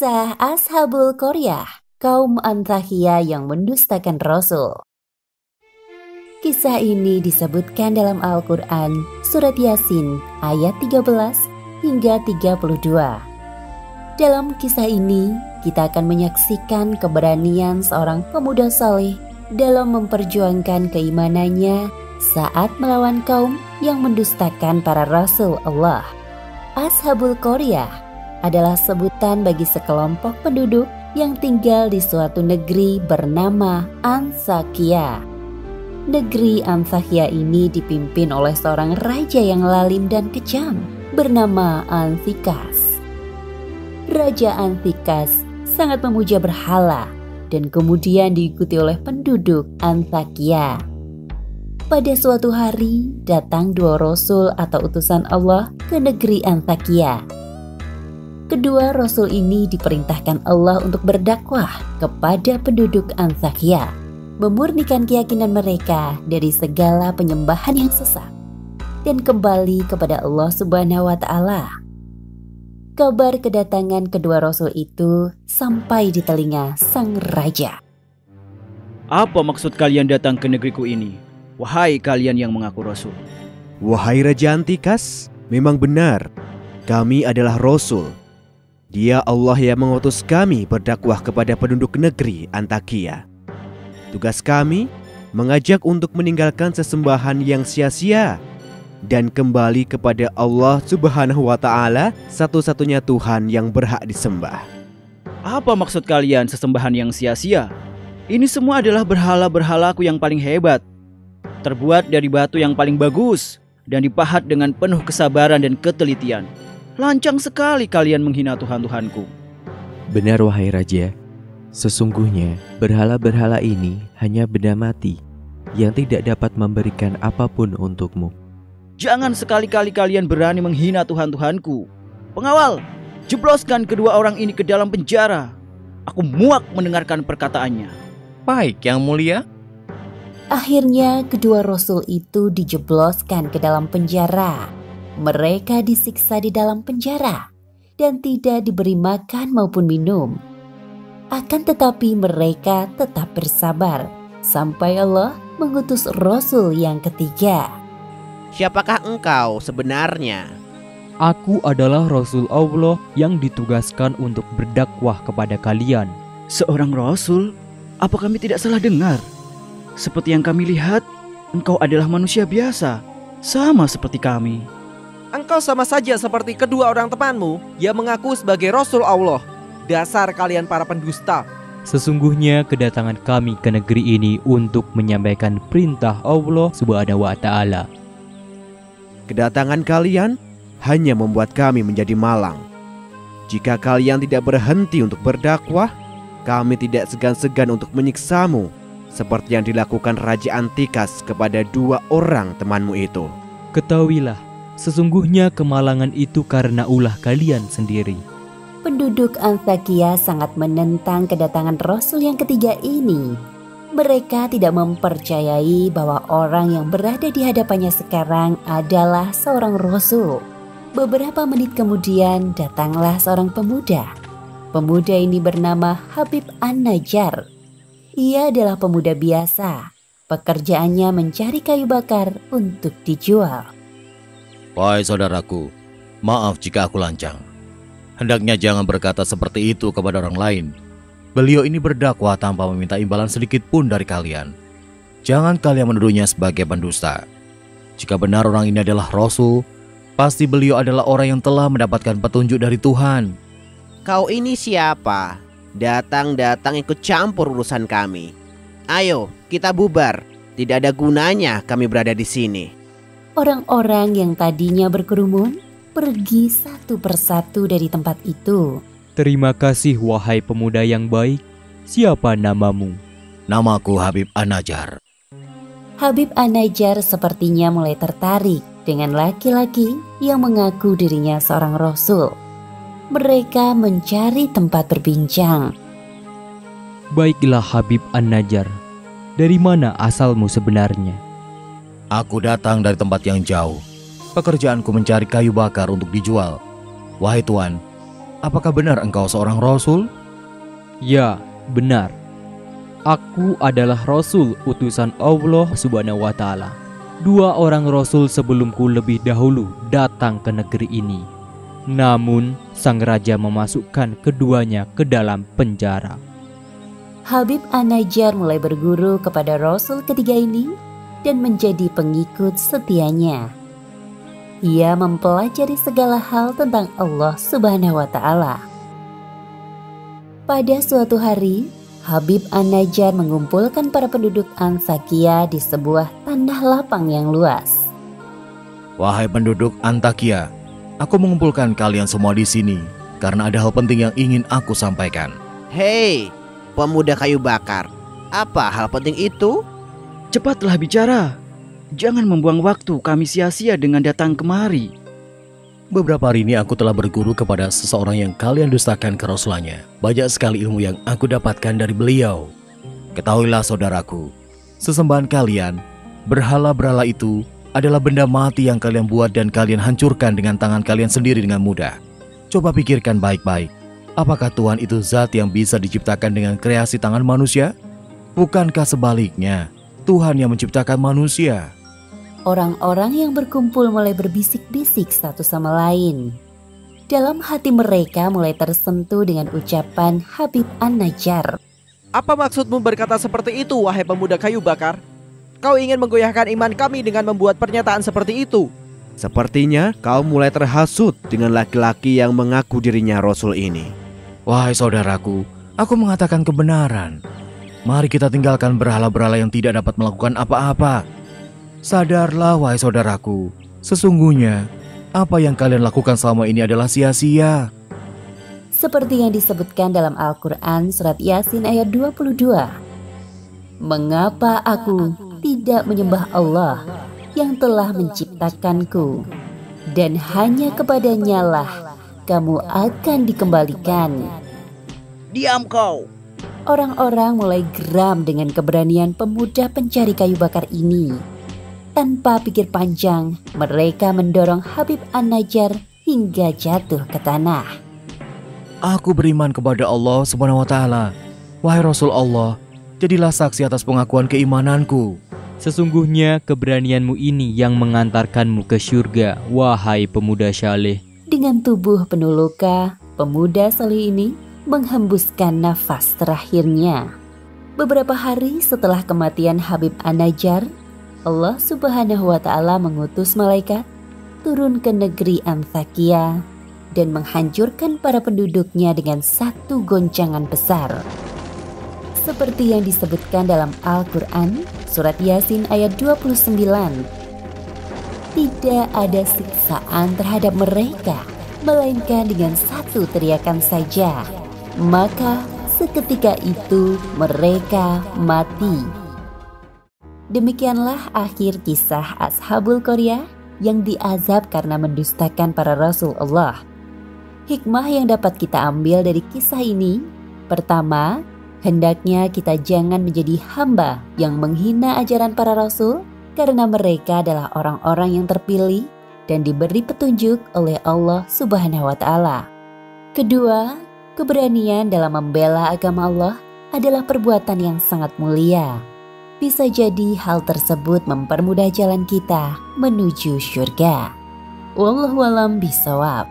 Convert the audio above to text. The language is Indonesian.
Kisah Ashabul Qaryah, kaum Antakya yang mendustakan Rasul. Kisah ini disebutkan dalam Al-Quran, surat Yasin, ayat 13 hingga 32. Dalam kisah ini, kita akan menyaksikan keberanian seorang pemuda saleh dalam memperjuangkan keimanannya saat melawan kaum yang mendustakan para Rasul Allah. Ashabul Qaryah adalah sebutan bagi sekelompok penduduk yang tinggal di suatu negeri bernama Antakya. Negeri Antakya ini dipimpin oleh seorang raja yang lalim dan kejam bernama Antikas. Raja Antikas sangat memuja berhala dan kemudian diikuti oleh penduduk Antakya. Pada suatu hari datang dua rasul atau utusan Allah ke negeri Antakya. Kedua rasul ini diperintahkan Allah untuk berdakwah kepada penduduk Antakya, memurnikan keyakinan mereka dari segala penyembahan yang sesat, dan kembali kepada Allah Subhanahu wa Ta'ala. Kabar kedatangan kedua rasul itu sampai di telinga sang raja. Apa maksud kalian datang ke negeriku ini, wahai kalian yang mengaku rasul? Wahai Raja Antikas, memang benar, kami adalah rasul. Dia Allah yang mengutus kami berdakwah kepada penduduk negeri Antakya. Tugas kami mengajak untuk meninggalkan sesembahan yang sia-sia dan kembali kepada Allah Subhanahu wa Ta'ala, satu-satunya Tuhan yang berhak disembah. Apa maksud kalian sesembahan yang sia-sia? Ini semua adalah berhala-berhalaku yang paling hebat, terbuat dari batu yang paling bagus dan dipahat dengan penuh kesabaran dan ketelitian. Lancang sekali kalian menghina Tuhan-Tuhanku. Benar wahai Raja, sesungguhnya berhala-berhala ini hanya benda mati yang tidak dapat memberikan apapun untukmu. Jangan sekali-kali kalian berani menghina Tuhan-Tuhanku. Pengawal, jebloskan kedua orang ini ke dalam penjara. Aku muak mendengarkan perkataannya. Baik, Yang Mulia. Akhirnya kedua rasul itu dijebloskan ke dalam penjara. Mereka disiksa di dalam penjara dan tidak diberi makan maupun minum. Akan tetapi mereka tetap bersabar sampai Allah mengutus Rasul yang ketiga. Siapakah engkau sebenarnya? Aku adalah Rasul Allah yang ditugaskan untuk berdakwah kepada kalian. Seorang Rasul? Apa kami tidak salah dengar? Seperti yang kami lihat, engkau adalah manusia biasa, sama seperti kami. Engkau sama saja seperti kedua orang temanmu yang mengaku sebagai Rasul Allah. Dasar kalian para pendusta. Sesungguhnya kedatangan kami ke negeri ini untuk menyampaikan perintah Allah Subhanahu wa Ta'ala. Kedatangan kalian hanya membuat kami menjadi malang. Jika kalian tidak berhenti untuk berdakwah, kami tidak segan-segan untuk menyiksamu, seperti yang dilakukan Raja Antikas kepada dua orang temanmu itu. Ketahuilah, sesungguhnya kemalangan itu karena ulah kalian sendiri. Penduduk Antakya sangat menentang kedatangan Rasul yang ketiga ini. Mereka tidak mempercayai bahwa orang yang berada di hadapannya sekarang adalah seorang Rasul. Beberapa menit kemudian datanglah seorang pemuda. Pemuda ini bernama Habib An-Najjar. Ia adalah pemuda biasa. Pekerjaannya mencari kayu bakar untuk dijual. Wahai saudaraku, maaf jika aku lancang. Hendaknya jangan berkata seperti itu kepada orang lain. Beliau ini berdakwah tanpa meminta imbalan sedikit pun dari kalian. Jangan kalian menuduhnya sebagai pendusta. Jika benar orang ini adalah Rasul, pasti beliau adalah orang yang telah mendapatkan petunjuk dari Tuhan. Kau ini siapa? Datang-datang ikut campur urusan kami. Ayo, kita bubar. Tidak ada gunanya kami berada di sini. Orang-orang yang tadinya berkerumun pergi satu persatu dari tempat itu. Terima kasih wahai pemuda yang baik. Siapa namamu? Namaku Habib An-Najjar. Habib An-Najjar sepertinya mulai tertarik dengan laki-laki yang mengaku dirinya seorang Rasul. Mereka mencari tempat berbincang. Baiklah Habib An-Najjar, dari mana asalmu sebenarnya? Aku datang dari tempat yang jauh. Pekerjaanku mencari kayu bakar untuk dijual. Wahai Tuan, apakah benar engkau seorang rasul? Ya, benar. Aku adalah Rasul utusan Allah Subhanahu wa Ta'ala. 2 orang Rasul sebelumku lebih dahulu datang ke negeri ini. Namun, sang raja memasukkan keduanya ke dalam penjara. Habib An-Najjar mulai berguru kepada Rasul ketiga ini dan menjadi pengikut setianya. Ia mempelajari segala hal tentang Allah Subhanahu wa Ta'ala. Pada suatu hari, Habib An-Najjar mengumpulkan para penduduk Antakia di sebuah tanah lapang yang luas. Wahai penduduk Antakia, aku mengumpulkan kalian semua di sini karena ada hal penting yang ingin aku sampaikan. Hei, pemuda kayu bakar, apa hal penting itu? Cepatlah bicara. Jangan membuang waktu kami sia-sia dengan datang kemari. Beberapa hari ini aku telah berguru kepada seseorang yang kalian dustakan kerasulannya. Banyak sekali ilmu yang aku dapatkan dari beliau. Ketahuilah saudaraku, sesembahan kalian, berhala-berhala itu adalah benda mati yang kalian buat dan kalian hancurkan dengan tangan kalian sendiri dengan mudah. Coba pikirkan baik-baik, apakah Tuhan itu zat yang bisa diciptakan dengan kreasi tangan manusia? Bukankah sebaliknya, Tuhan yang menciptakan manusia? Orang-orang yang berkumpul mulai berbisik-bisik satu sama lain. Dalam hati mereka mulai tersentuh dengan ucapan Habib An-Najjar. Apa maksudmu berkata seperti itu, wahai pemuda kayu bakar? Kau ingin menggoyahkan iman kami dengan membuat pernyataan seperti itu? Sepertinya kau mulai terhasut dengan laki-laki yang mengaku dirinya Rasul ini. Wahai saudaraku, aku mengatakan kebenaran. Mari kita tinggalkan berhala-berhala yang tidak dapat melakukan apa-apa. Sadarlah wahai saudaraku, sesungguhnya apa yang kalian lakukan selama ini adalah sia-sia. Seperti yang disebutkan dalam Al-Quran surat Yasin ayat 22. Mengapa aku tidak menyembah Allah yang telah menciptakanku, dan hanya kepadanya lah kamu akan dikembalikan. Diam kau! Orang-orang mulai geram dengan keberanian pemuda pencari kayu bakar ini. Tanpa pikir panjang, mereka mendorong Habib An-Najjar hingga jatuh ke tanah. Aku beriman kepada Allah Subhanahu wa Ta'ala. Wahai Rasul Allah, jadilah saksi atas pengakuan keimananku. Sesungguhnya keberanianmu ini yang mengantarkanmu ke syurga, wahai pemuda syaleh. Dengan tubuh penuh luka, pemuda saleh ini menghembuskan nafas terakhirnya. Beberapa hari setelah kematian Habib An-Najjar, Allah Subhanahu wa Ta'ala mengutus malaikat turun ke negeri Antakia dan menghancurkan para penduduknya dengan satu goncangan besar. Seperti yang disebutkan dalam Al-Quran surat Yasin ayat 29. Tidak ada siksaan terhadap mereka, melainkan dengan satu teriakan saja. Maka seketika itu mereka mati. Demikianlah akhir kisah Ashabul Qaryah yang diazab karena mendustakan para Rasul Allah. Hikmah yang dapat kita ambil dari kisah ini, pertama, hendaknya kita jangan menjadi hamba yang menghina ajaran para Rasul karena mereka adalah orang-orang yang terpilih dan diberi petunjuk oleh Allah Subhanahu wa Ta'ala. Kedua, keberanian dalam membela agama Allah adalah perbuatan yang sangat mulia. Bisa jadi hal tersebut mempermudah jalan kita menuju syurga. Wallahu a'lam bishawab.